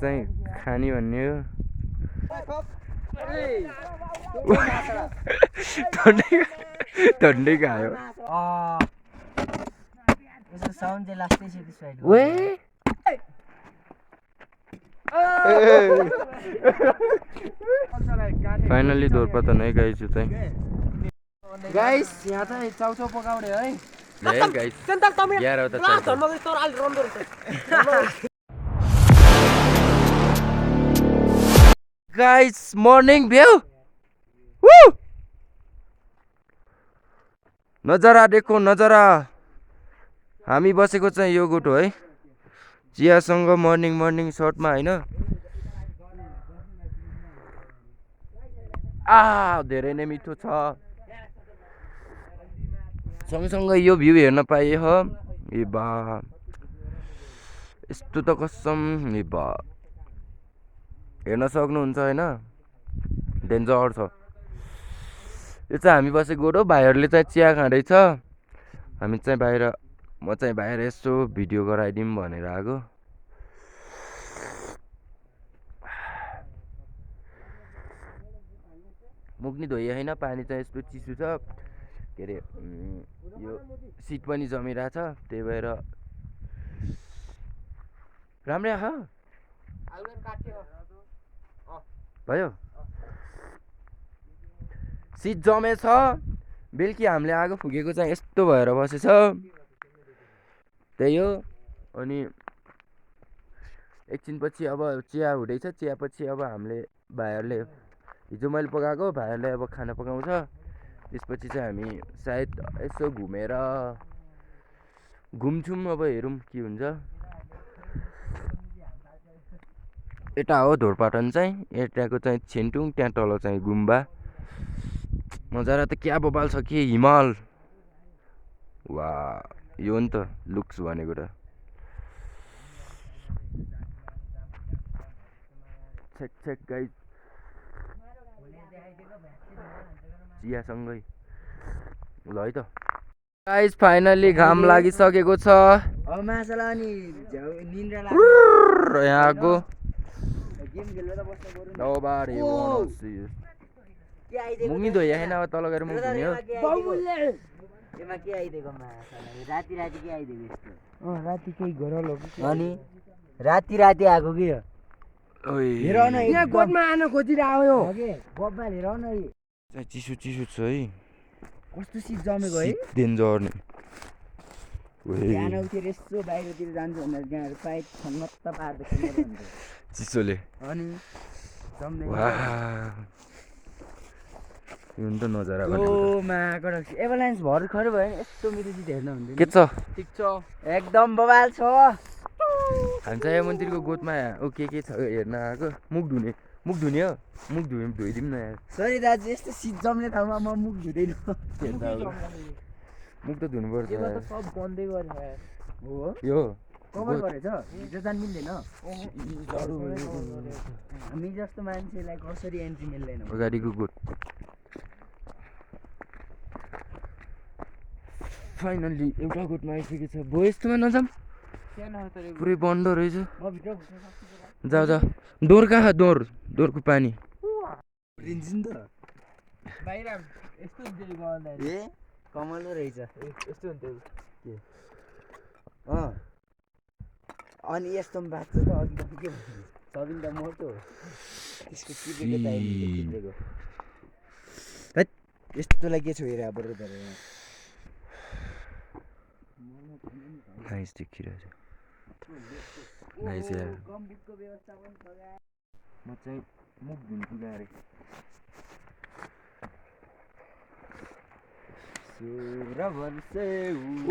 चाहिँ खानी भन्ने हो टन्डै खायो फाइनली दोर्पा त नै गाइछु चाहिँ गाइस यहाँ चाहिँ चाउचाउ पकाउने है गाइस यार त गाइस मर्निङ भ्यू नजारा देखो नजारा हामी बसेको चाहिँ यो गोठो है चियासँग मर्निङ सर्टमा हैन धेरै नै मिठो छ सँगसँगै यो भ्यू हेर्न पाए हो ए बा यस्तो त कसम ए बा हेर्न सक्नुहुन्छ हैन डेन्जर छ यो चाहिँ हामी बसेको गोठो भाइहरूले चाहिँ चिया खाँदैछ हामी चाहिँ बाहिर म चाहिँ बाहिर यसो भिडियो गराइदिउँ भनेर आएको मुख नि धोइए होइन पानी चाहिँ यस्तो चिसो छ के अरे यो सिट पनि जमिरहेछ त्यही भएर राम्रै आह भयो सिट जमेछ बेलुकी हामीले आगो फुकेको चाहिँ यस्तो भएर बसेछ त्यही हो अनि एकछिनपछि अब चिया हुँदैछ चियापछि अब हामीले भाइहरूले हिजो मैले पकाएको भाइहरूले अब खाना पकाउँछ त्यसपछि चाहिँ हामी सायद यसो घुमेर घुम्छौँ अब हेरौँ के हुन्छ यता हो धोरपाटन चाहिँ यताको चाहिँ छिन्टुङ त्यहाँ तल चाहिँ गुम्बा नजारा त क्या बबाल छ कि हिमाल वा यो नि त लुक्स भनेको त छेक गाइस चियासँगै ल है त गाइस फाइनली घाम लागिसकेको छ यहाँको मुङी धोइ होइन अब तल गएर मुख धुने हो राति आएको कि चिसो छ है कस्तो सिट जमेको है डेन्जर नै यस्तो बाहिरतिर जान्छ भनेर पाइप छङ्गत्त पार्दैछ चिसोले अनि यो त नजारा एभलान्स भर्खर भयो नि यस्तो मिठो सिट हेर्न हुन्थ्यो के छ ठिक छ एकदम बवाल छ हामी चाहिँ मन्दिरको गोठमा के छ हेर्न आएको मुख धुने हो मुख धोइदिउँ न यार सरी दाजु यस्तो सिट जम्ने ठाउँमा म मुख धुँदैन मुख त धुनुपर्छ सब बन्दै गरेछ हो यो कभर गरेछ भित्र जान मिल्दैन हामी जस्तो मान्छेलाई कसरी एन्ट्री मिल्दैन अगाडिको गोठ फाइनल्ली एउटा गोठमा आइसकेको छ बो यस्तोमा नजाऊँ पुरै बन्द रहेछ जा डोर कहाँ डोरको पानी कमलो रहेछ यस्तो हुन्थ्यो अनि यस्तो बाँच्छ त अघि के भन्नु सबिन त मोटो त्यसको चिपेको यस्तोलाई के छोएर बरु नाइस देखिरहेछ नाइस यार म चाहिँ मुख धुन्छु गाडी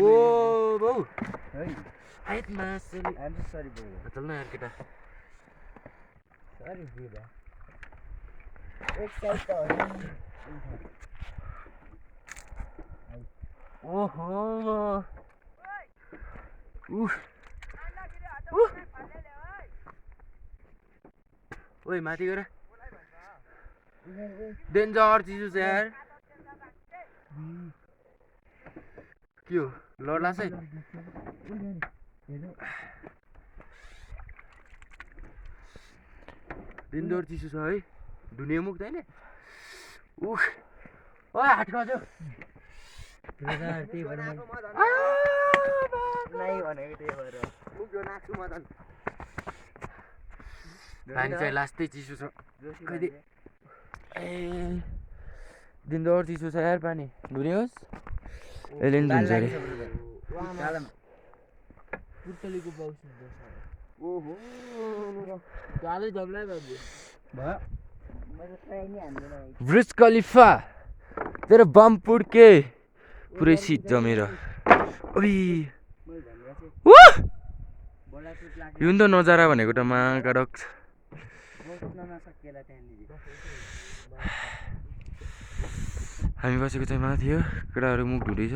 ओ बाउ आइतमा सरी सरी चल न यार केटा सरी बुढा एक साइड त ओहो ओइ माथि गएर डेन्जर चिसो छ यार के हो लड्ला चाहिँ डेन्जर चिसो छ है धुने मुख छैन उख ओए हात खस्यो त्यही भएर नै भनेको त्यही भएर मुख्यो नाच्छु म त पानी चाहिँ लास्टै चिसो छ कहिले ए डेन्जर चिसो छ यार पानी धुने होस् यसले नि धुन्छ अरे पुर्तलीको बाउस ओहो गालै जब्लाइ बाबु भयो मैले ट्राई नै हान्दैन ब्रिज खलिफा तेरो बम पुड्के पुरै सिट जमेर ओइ यो नि त नजारा भनेको त महाकडक हामी बसेको चाहिँ माथि हो केटाहरू मुख धुँदैछ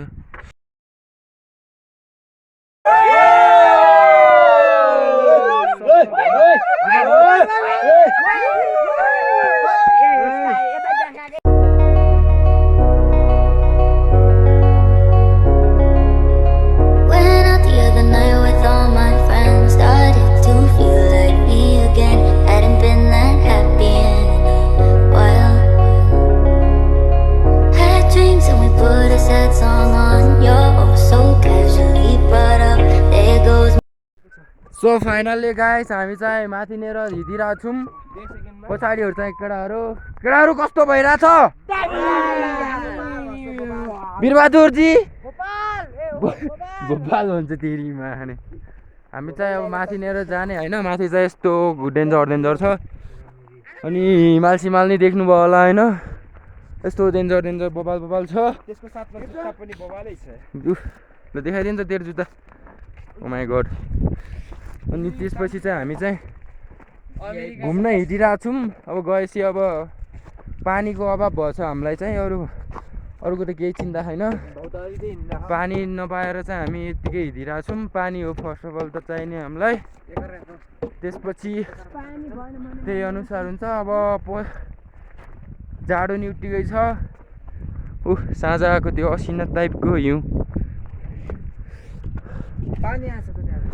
सो फाइनल्ली गाइस हामी चाहिँ माथिनेर हिँडिरहेको छौँ पछाडिहरू चाहिँ केटाहरू कस्तो भइरहेछ वीरबहादुरजी भोपाल भन्छ तेरीमा खाने हामी चाहिँ अब माथिनेर जाने होइन माथि चाहिँ यस्तो डेन्जर छ अनि हिमाल सिमाल नि देख्नुभयो होला होइन यस्तो डेन्जर बबाल छ त्यसको साथमा जुत्ता पनि बबालै छ ल देखाइदिन्छ तेरो जुत्ता ओ माई गॉड अनि त्यसपछि चाहिँ हामी चाहिँ घुम्न हिँडिरहेको छौँ अब गएपछि अब पानीको अभाव भएछ हामीलाई चाहिँ अरूको त केही चिन्ता छैन पानी नपाएर चाहिँ हामी यत्तिकै हिँडिरहेको छौँ पानी हो फर्स्ट अफ अल त चाहिने हामीलाई त्यसपछि त्यही अनुसार हुन्छ अब जाडो नि उत्तिकै छ साँझ आएको त्यो असिना टाइपको हिउँ पानी आछ त त्यहाँ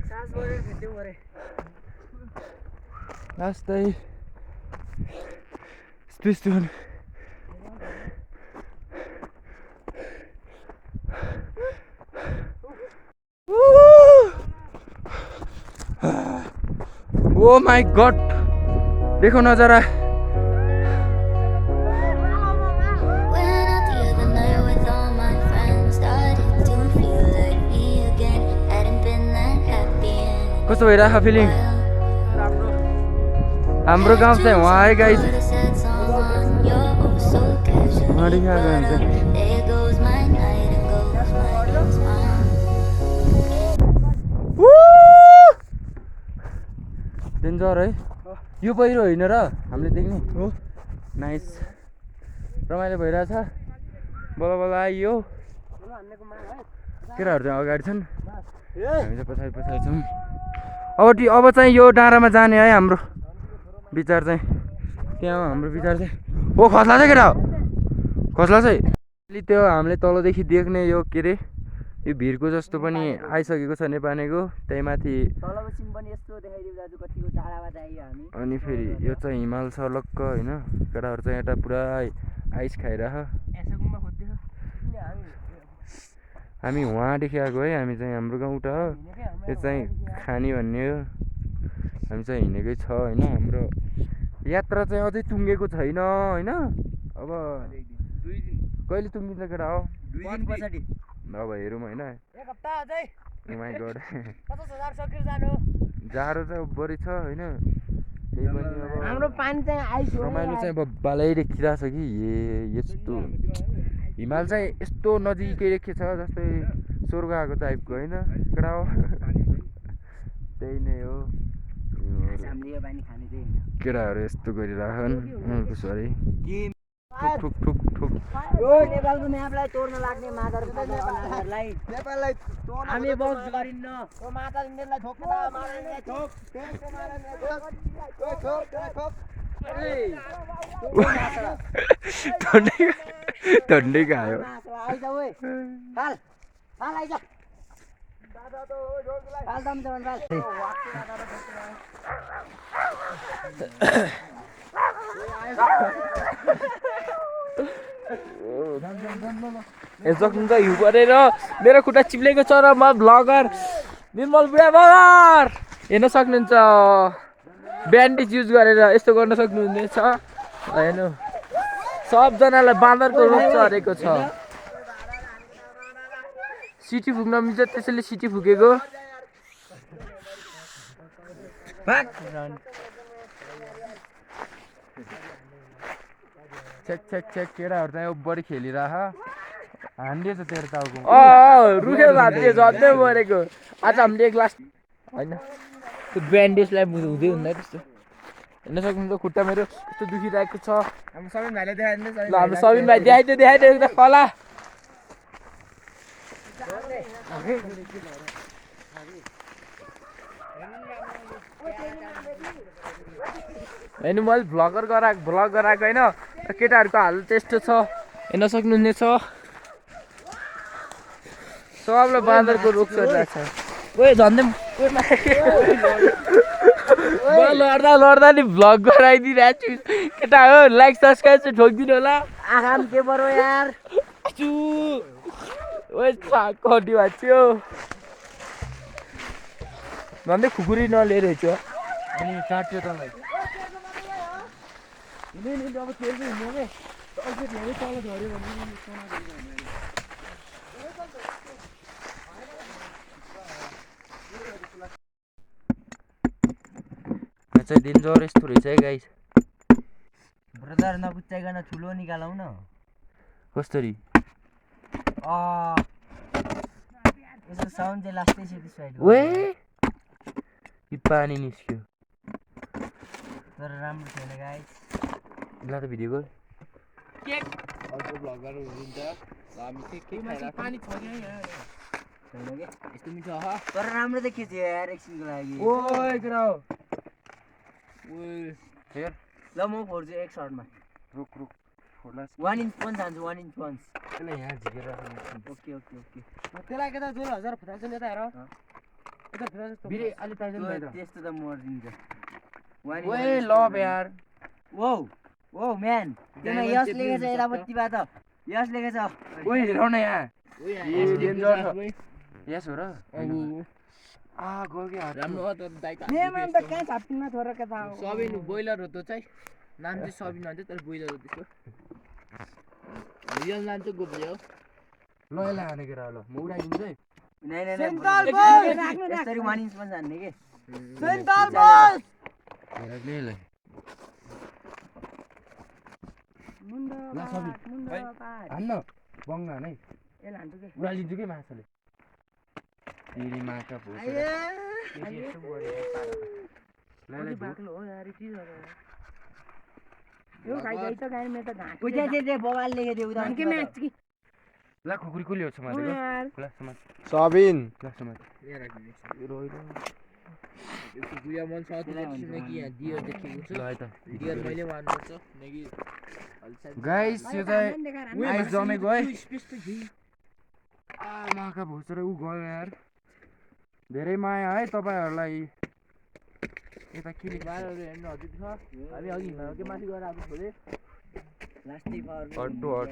सास बढेर खेल्थ्यौ गरे लास्टै यस्तो ओ माई गॉड देखो नजारा कस्तो भइरहेको फिलिङ हाम्रो गाउँ चाहिँ वहाँ है गाइज डेन्जर है यो पहिरो होइन र हामीले देख्ने हो नाइस रमाइलो भइरहेछ बल्ल आइयो केटाहरू चाहिँ अगाडि छन् हामी चाहिँ पछाडि छौँ अब चाहिँ यो डाँडामा जाने है हाम्रो विचार चाहिँ त्यहाँ हाम्रो विचार चाहिँ ओ खस्ला चाहिँ केटा हो खस्ला चाहिँ अलि त्यो हामीले तलदेखि देख्ने यो के अरे यो भिरको जस्तो पनि आइसकेको छ नेपानेको त्यही माथि अनि फेरि यो चाहिँ हिमाल छ लक्क होइन केटाहरू चाहिँ यता पुरा आइस खाइरह हामी वहाँदेखि आएको है हामी चाहिँ हाम्रो गाउँ उता हो यो चाहिँ खानी भन्ने हो हामी चाहिँ हिँडेकै छ होइन हाम्रो यात्रा चाहिँ अझै टुङ्गेको छैन होइन अब कहिले टुङ्गिन्छ केटा हो 2 दिन पछाडि अब हेरौँ होइन एक हप्ता अझै माई गॉड 50,000 सकिर जानु जाडो चाहिँ बढी छ होइन त्यही पनि अब हाम्रो पानी चाहिँ आइस हो रमाइलो चाहिँ अब बालै देखिरहेछ कि यस्तो हिमाल चाहिँ यस्तो नजिकै देखिन्छ जस्तै स्वर्ग आएको टाइपको होइन केटा हो त्यही नै हो केटाहरू यस्तो गरिरहन् सरी ठुक ठुक ठुक यो नेपालको म्यापलाई तोड्न लाग्ने मादर बनाहरूलाई नेपाललाई हामी बस गरिन्न ओ माता इन्डियनलाई ठोक्न मारिने ठोक त्यसको मारिने ठन्डै खायो आइज ओए हाल हाल आइज सक्नुहुन्छ हिउँ परेर मेरो खुट्टा चिप्लेको छ र म भ्लगर निर्मल बुढा बगर हेर्न सक्नुहुन्छ ब्यान्डेज युज गरेर यस्तो गर्न सक्नुहुनेछ हेर्नु सबजनालाई बाँदरको रोग चरेको छ सिटी फुक्न मिल्छ त्यसैले सिटी फुकेको चेक चेक चेक केटाहरू चाहिँ बढी खेलिरह हान्दिएछ तेरो टाउको रुखेर भाँच्यो झन्डै मरेको आज हामीले एक ग्लास होइन त्यो ब्यान्डेजलाई हुँदै हुँदैन त्यस्तो हेर्न सक्नुहुन्छ खुट्टा मेरो यस्तो दुखिरहेको छ हाम्रो सबिन भाइ देखाइदियो कला होइन मैले भ्लग गराएको होइन केटाहरूको हाल त्यस्तो छ हेर्न सक्नुहुनेछ सबलाई बाँदरको रोग चलिरहेको छ ओए झन्डै लड्दा नि भ्लग गराइदिइरहेको छु केटा हो लाइक सब्सक्राइब चाहिँ ठोकिदिनु होला आँखा के बरो यार ओए कड्डी भाँच्यो झन्डै खुकुरी नलिएर हिँड्छु अनि काट्यो तँलाई चाहिँ डेन्जर यस्तो रहेछ है गाइस ब्रदर नकुच्चाइकन ठुलो निकालौ न कसरी यसको साउन्ड चाहिँ लास्टै सेटिस्फाइड ओए कि पानी निस्क्यो तर राम्रो छैन गाइस ल त भिडियो गयो केक अर्को भ्लगर हुनुहुन्छ हामी के पानी छ नि यहाँ छैन के यस्तो मिठो तर राम्रो त के थियो यार एकछिनको लागि ओए केटा हो ओए हेर ल म फोड्छु एक सर्टमा रुक फोड्ला 1 इंच पन्च हान्छु 1 इंच पन्च त्यसलाई यहाँ झिकेर ओके ओके ओके त्यसलाई के त 2000 फुटाल्छ नि यता हेर यता फुटाल्छ बिरे अलि ताइजन भाइ त त्यस्तो त मर्दिन्छ ओए लभ यार वो वो म्यान त्यसमा यस लेखेछ एलापत्तिमा त यस लेखेछ ओए हेरौ न यहाँ ओए डेन्जर छ यस हो र गयो के राम्रो हो त दाइ त नेम त कहाँ छाप्पिनमा छोरा के थाहा सबिन बोइलर हो त चाहिँ नाम चाहिँ सबिन भन्छ तर बोइलर हो त्यसको रियल नाम चाहिँ गोब्ले हो ल यसलाई हानेको ल म उडाइदिन्छु है नै यसरी 1 इंच पन्च हान्ने के सेन्टल बस हेर यसलाई ल सबिन हान्न बङ्ग हान है यसलाई हान्छु के उडालिदिन्छु के माछाले तेरी माका भोसरा बाक्लो हो यार के हो यो खाइदै त गाडी मेरो त घाँस उता चाहिँ बवाल लेखेदियो उता के म्याच कि ल खुकुरी को ल्याउँछ माथि ल समाज सबिन ल समाज यहाँ राखिदिनु रोइलो यो गुया मन साथ सुने कि यहाँ डियर देखेको छु ल है त डियर मैले मार्नुपर्छ नेगी गाइस यो चाहिँ आइस जमेको है माका भोसरा उ गयो यार धेरै माया है तपाईहरुलाई यता के बारहरु हेर्न हजुर छ हामी अघि के माथि गएर आएको खोले लास्टै पावर हड्डु हड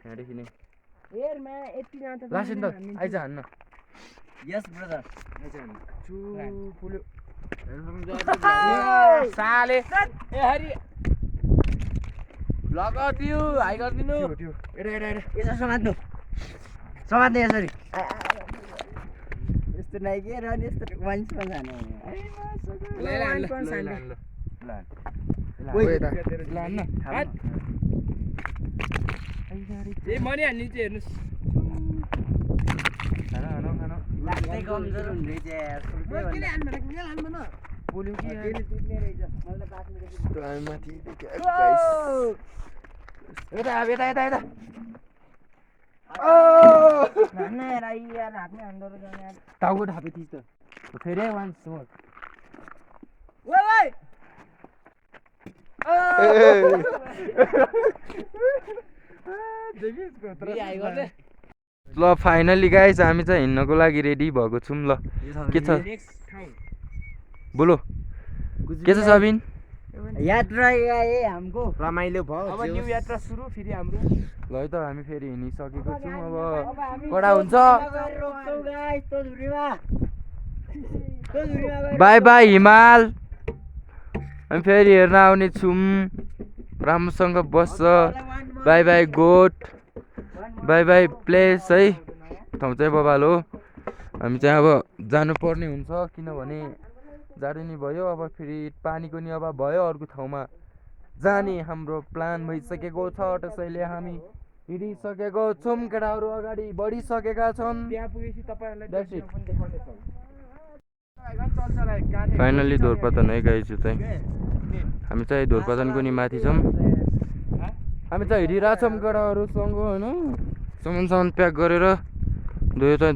त्यहाँदेखि नै हेर मा यति जान्छ लासिन त आइज हान्न यस ब्रदर आइज हान्न चु पुल्यो साले ए हरि ब्लग गरिदियो हाई गरिदिनु त्यो एडा एडा एडा यसो समात्नु समात्नु यसरी यस्तो नाइ के र यस्तो 1 इंच पन्च हान्नु ल ए मनी हान्ने चाहिँ हेर्नुस् लास्टै कमजोर हुँदै यार केले हान्नु न बोल्यो कि यार दुख्ने रहेछ मलाई त बाक्नु माथि गाइस यता यता यता यता हान्नु यार यार हात्ने हान्दो रहेछ यार टाउको ढापे थिस त फेरि वान्स मोर ओइ देखिस हाई गर्ने ल फाइनली गाइस हामी चाहिँ हिँड्नको लागि रेडी भएको छौँ ल के छ बोलो के छ सबिन यात्रा है हमको रमाइलो भयो अब न्यू यात्रा सुरु फेरि हाम्रो ल है त हामी फेरि हिँडिसकेको छौँ अब कडा हुन्छ बाई बाई हिमाल हामी फेरि हेर्न आउने छौँ राम्रोसँग बस्छ बाई बाई गोठ बाई बाई प्लेस है ठाउँ चाहिँ बबाल हो हामी चाहिँ अब जानुपर्ने हुन्छ किनभने जाडो नि भयो अब फेरि पानीको नि अभाव भयो अर्को ठाउँमा जाने हाम्रो प्लान भइसकेको छ त्यसैले हामी हिँडिसकेको छौँ केटाहरू अगाडि बढिसकेका छन् त्यहाँ पुगेपछि तपाईहरुलाई That's it. पनि देखाउँदैछौँ फाइनली धोरपातन है गाइस यो चाहिँ हामी चाहिँ धोरपातनको नि माथि छौँ हामी चाहिँ हिँडिरहेछौँ केटाहरूसँग होइन सामान प्याक गरेर यो चाहिँ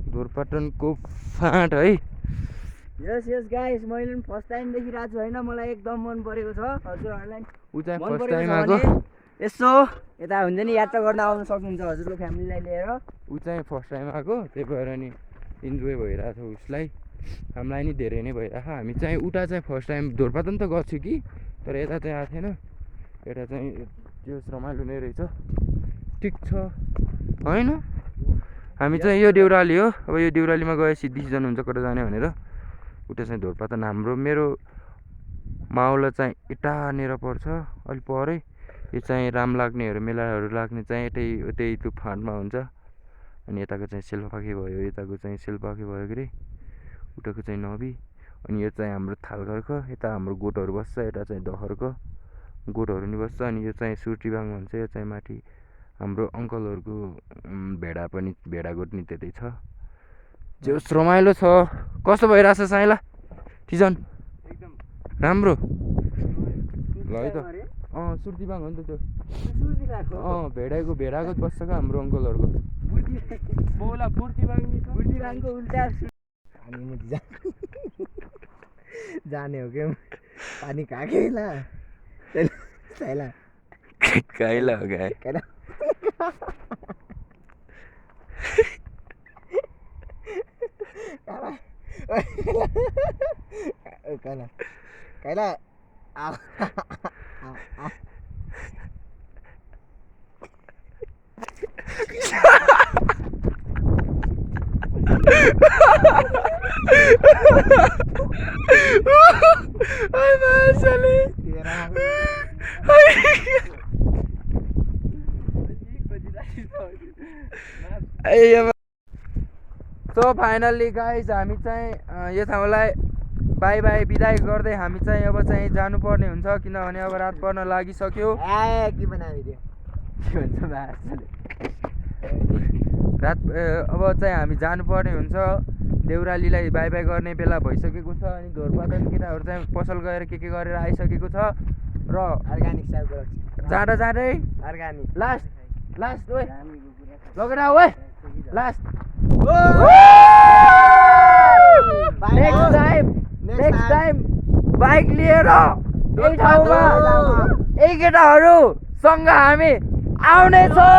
धोरपाटनको फाँट है यस यस गाइस मैले पनि फर्स्ट टाइम देखिरहेको छु होइन मलाई एकदम मन परेको छ हजुरहरूलाई ऊ चाहिँ मन फर्स्ट परेको टाइम छ आएको भने यसो यता हुन्छ नि यात्रा गर्न आउन सक्नुहुन्छ हजुरको फ्यामिलीलाई लिएर ऊ चाहिँ फर्स्ट टाइम आएको त्यही भएर नि इन्जोय भइरहेको छ उसलाई हामीलाई नि धेरै नै भइरहेको हामी चाहिँ उता चाहिँ फर्स्ट टाइम धोरपातन त गएको छु कि तर यता चाहिँ आएको थिएन यता चाहिँ त्यो रमाइलो नै रहेछ ठिक छ होइन हामी चाहिँ यो देउराली हो अब यो देउरालीमा गएपछि डिसिजन हुन्छ कता जाने भनेर उता चाहिँ धोरपातन हाम्रो मेरो मावला चाहिँ यतानिर पर्छ अलिक परै यो चाहिँ राम लाग्नेहरू मेलाहरू लाग्ने चाहिँ त्यही त्यो फाँटमा हुन्छ अनि यताको चाहिँ सेल्पाखे भयो यताको चाहिँ सेल्पाखे भयो के अरे उताको चाहिँ नबी अनि यो चाहिँ हाम्रो थालघरको यता हाम्रो गोठहरू बस्छ यता चाहिँ दखरको गोठहरू नि बस्छ अनि यो चाहिँ सुर्तीबाङ भन्छ यो चाहिँ माथि हाम्रो अङ्कलहरूको भेडा गोठ नि त्यतै छ जो रमाइलो छ कस्तो भइरहेछ साइला तिजन राम्रो ल है त सुर्तीबाङ हो नि त त्यो भेडाको बस्छ क्या हाम्रो अङ्कलहरूको बोला बुर्तिबाङको उल्टा पानी मुनि जाने हो क्या पानी काकेला छैला काइला हो गाय कैला कैला कैला सो फाइनल्ली गाइज हामी चाहिँ यो ठाउँलाई बाई बाई बिदाई गर्दै हामी चाहिँ अब चाहिँ जानुपर्ने हुन्छ किनभने अब रात पर्न लागिसक्यो के बनायो के भन्छ भाषाले रात अब चाहिँ हामी जानुपर्ने हुन्छ देउरालीलाई बाई बाई गर्ने बेला भइसकेको छ अनि धोरपातन केटाहरू चाहिँ पसल गएर के गरेर आइसकेको छ र अर्ग्यानिक साइड जाँदै अर्ग्यानिक लास्ट ओए लगेर ओए लास्ट नेक्स्ट टाइम बाइक लिएर यही ठाउँमा यही केटाहरूसँग हामी आउनेछौँ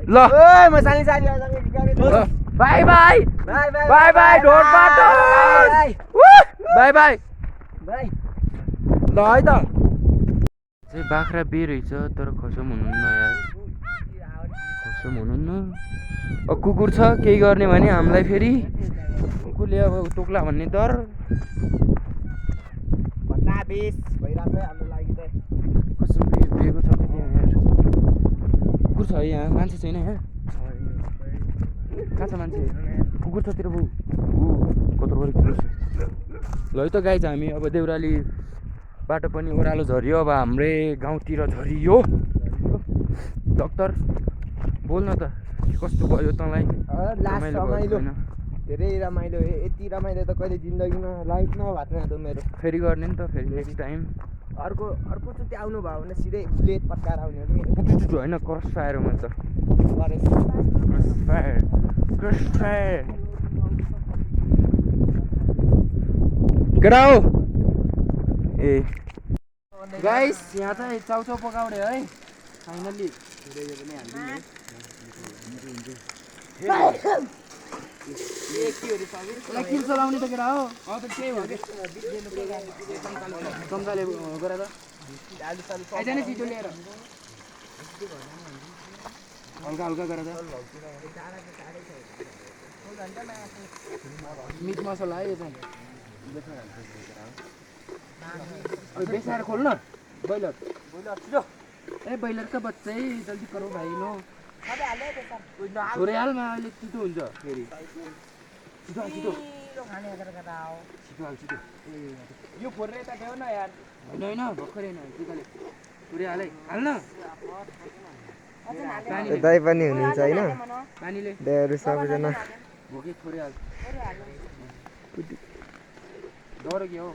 ल म bye bye bye bye Dhorpatan bye bye ल है त चाहिँ बाख्रा बे रहेछ तर खसम हुनुहुन्न यार खसम हुनुहुन्न कुकुर छ केही गर्ने भने हामीलाई फेरि कुकुरले अब टोक्ला भन्ने डर कसम बेको छ यार कुकुर छ है यहाँ मान्छे छैन यहाँ कहाँ छ मान्छे कुकुर छ तेरो बाउ कत्रो गरेको कुकुर छ ल है त गाई हामी अब देउराली बाटो पनि ओह्रालो झरियो अब हाम्रै गाउँतिर झरियो डक्टर बोल्न त कस्तो भयो तँलाई रमाइलो धेरै रमाइलो यति रमाइलो त कहिले जिन्दगीमा लाइफ नभएको त मेरो फेरि गर्ने नि त फेरि नेक्स्ट टाइम अर्कोचोटि आउनु भयो भने सिधै ब्लेड पत्काएर आउने हो कि होइन क्रस फायर हो त क्रस फायर केटा हो ए गाइस यहाँ चाहिँ चाउचाउ पकाउने है फाइनली किल चलाउने त केटा हो त्यही हो कि चम्चाले गरेर आइजाने छिटो लिएर हल्का हल्का गरेर मिट मसला है यो चाहिँ बेसाएर खोल न ब्रोइलर ए ब्रोइलर का बच्चा है जल्दी करो भाई लो थोरै हालमा अहिले छिटो हुन्छ फेरि छिटो छिटो छिटो यो फोर्रे त देऊ न यार होइन भर्खरै होइन छिटोले थोरै हालै हाल्न दाइ पनि हुनुहुन्छ होइन पानीले दाइहरू सबैजना भोके थोरै हाल डर के हो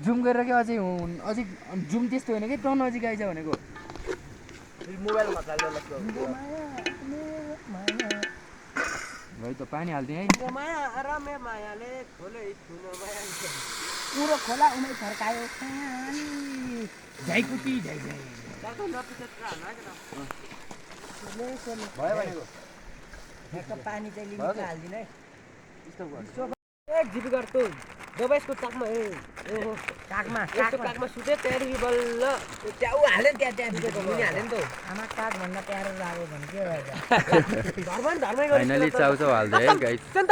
जुम गरेर के अझै अझै जुम त्यस्तो होइन कि त नजिक आइज भनेको मोबाइलमा चाल्यो भाइ त पानी हालिदिएँ है पुरो खोला उमै फर्कायो झाइकुटी झाइ झाइ भयो भनेको पानी चाहिँ लिमिटमा हाल्दिन है एक जिपी गर्छु दबाईको टाकमा ओहो टाकमा सुते त्यहाँदेखि बल्ल त्याउ हाल्यो त्यहाँ मुनि हाल्यो नि त आमा काग भन्दा प्यारो लाग्यो भने के भन्छ धर्मै फाइनली चाउचाउ हाल्दै है गाइस 11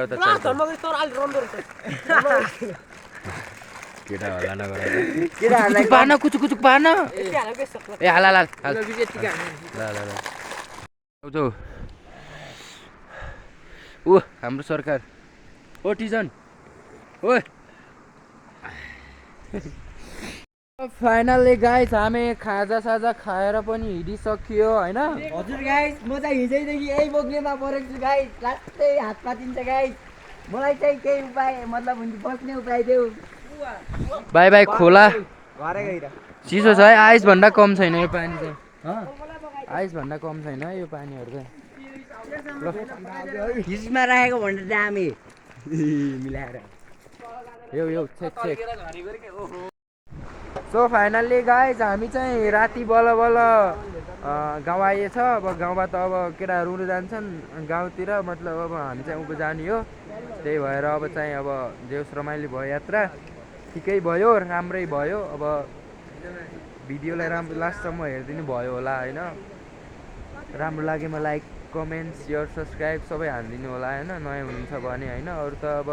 वटा धर्म गरी तर अलि रन्दो रहेछ केटा होला नगरेर पान कुचुक पान ए हाल हाल हाल ल ल चाउचाउ ओ हाम्रो सरकार ओ टिजन ओ फाइनली गाइस हामी खाजा साजा खाएर पनि हिँडिसक्यो होइन हजुर गाइस म चाहिँ हिजैदेखि यही बोक्नेमा परेको छु गाइस लास्टै हात पातिन्छ गाइस मलाई चाहिँ केही उपाय मतलब हुन्छ बस्ने उपाय देऊ बाई बाई खोला घरै गएर चिसो छ है आइस भन्दा कम छैन यो पानी चाहिँ आइस भन्दा कम छैन यो पानीहरू चाहिँ फ्रिजमा राखेको भनेर चाहिँ हामी मिलाएर यो चेक सो फाइनल्ली गाइज हामी चाहिँ राति बल्ल बल्ल गाउँ आइएछ अब गाउँमा त अब केटाहरू रुनु जान्छन् गाउँतिर मतलब अब हामी चाहिँ उँभो जाने हो त्यही भएर अब चाहिँ अब देउस रमाइलो भयो यात्रा ठिकै भयो राम्रै भयो अब भिडियोलाई राम्रो लास्टसम्म हेरिदिनु भयो होला होइन राम्रो लागेमा लाइक कमेन्ट सेयर सब्सक्राइब सबै हालिदिनु होला होइन नयाँ हुनुहुन्छ भने होइन अरू त अब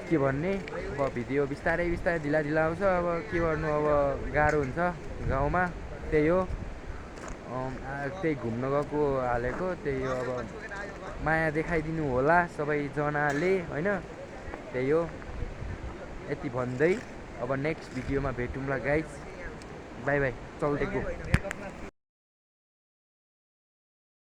के भन्ने अब भिडियो बिस्तारै ढिला आउँछ अब के गर्नु अब गाह्रो हुन्छ गाउँमा त्यही हो त्यही घुम्न गएको हालेको त्यही हो अब माया देखाइदिनु होला सबैजनाले होइन त्यही हो यति भन्दै अब नेक्स्ट भिडियोमा भेटौँला गाइज बाई बाई चल्देको